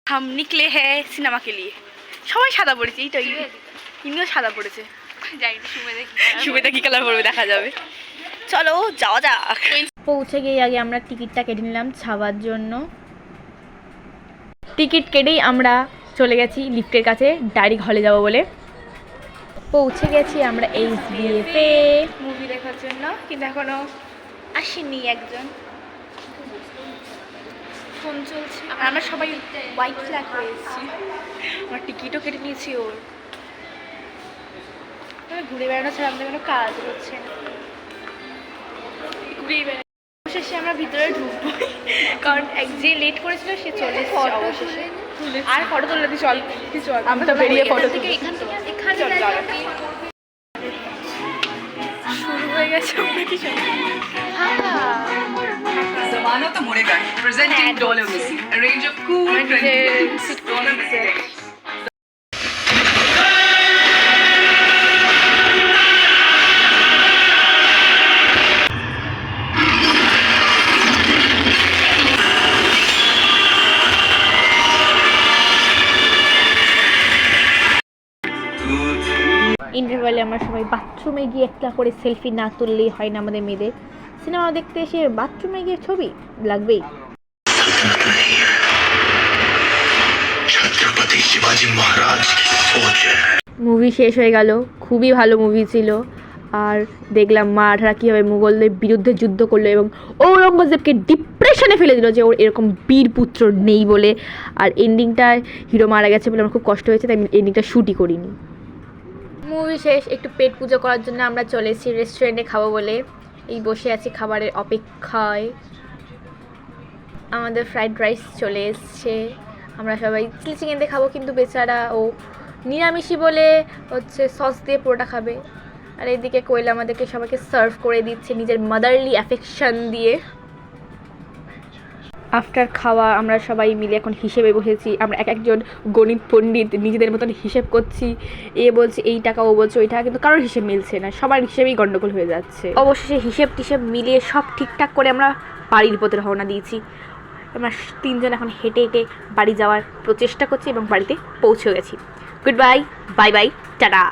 हम निकले हैं सिनेमा के लिए সবাই সাদা পড়েছে এইটাই ইনিও সাদা পড়েছে সুমেদা কি কালার পরবে দেখা যাবে চলো যাওয়া যাক পৌঁছে গিয়ে আগে আমরা টিকিটটা কেটে নিলাম ছাবার জন্য টিকিট কেটেই আমরা চলে গেছি লিফটের কাছে ডাইরেক্ট হলে যাব বলে পৌঁছে গেছি আমরা HBF এ মুভি দেখার জন্য কিন্তু এখনো আসেনি একজন ফোন চলছে আমরা সবাই হোয়াইট ফ্ল্যাগ হয়ে এসেছি আমার টিকিটও কেটে নিয়েছি ওর ঘুরে বেড়ানো ছাড়া আমাদের কোনো কাজ হচ্ছে না ঘুরে বেড়ানো অবশেষে আমরা ভিতরে ঢুকবো কারণ যে লেট করেছিল সে চলে এসেছে অবশেষে আর ফটো তুলে দিই চল চল আমি তো বেরিয়ে ফটো থেকে এখানে শুরু হয়ে গেছে আমরা কি Zamana to Morega, presenting Dolomici, a range of cool, trendy Dolomici. ইন্টারভেলে আমরা সবাই বাথরুমে গিয়ে একটা করে সেলফি না তুললেই হয় না আমাদের মেয়েদের সিনেমা দেখতে এসে বাথরুমে গিয়ে ছবি লাগবেই মুভি শেষ হয়ে গেল খুবই ভালো মুভি ছিল আর দেখলাম মারাঠারা কীভাবে মুঘলদের বিরুদ্ধে যুদ্ধ করলো এবং ঔরঙ্গজেবকে ডিপ্রেশনে ফেলে দিল যে ওর এরকম বীর পুত্র নেই বলে আর এন্ডিংটা হিরো মারা গেছে বলে আমার খুব কষ্ট হয়েছে তাই আমি এন্ডিংটা শ্যুটই করিনি মুভি শেষ একটু পেট পুজো করার জন্য আমরা চলে এসেছি রেস্টুরেন্টে খাবো বলে এই বসে আছি খাবারের অপেক্ষায় আমাদের ফ্রাইড রাইস চলে এসছে আমরা সবাই চিলি চিকেন দিয়ে খাবো কিন্তু বেচারা ও নিরামিষই বলে হচ্ছে সস দিয়ে পুরোটা খাবে আর এইদিকে কোয়েল আমাদেরকে সবাইকে সার্ভ করে দিচ্ছে নিজের মাদারলি অ্যাফেকশন দিয়ে আফটার খাওয়া আমরা সবাই মিলে এখন হিসেবে বসেছি আমরা এক একজন গণিত পণ্ডিত নিজেদের মতন হিসেব করছি এ বলছে এই টাকা ও বলছে ওই টাকা কিন্তু কারোর হিসেব মিলছে না সবার হিসেবেই গন্ডগোল হয়ে যাচ্ছে অবশেষে হিসেব টিসেব মিলিয়ে সব ঠিকঠাক করে আমরা বাড়ির পথে রওনা দিয়েছি আমরা তিনজন এখন হেঁটে হেঁটে বাড়ি যাওয়ার প্রচেষ্টা করছি এবং বাড়িতে পৌঁছেও গেছি good bye bye bye tata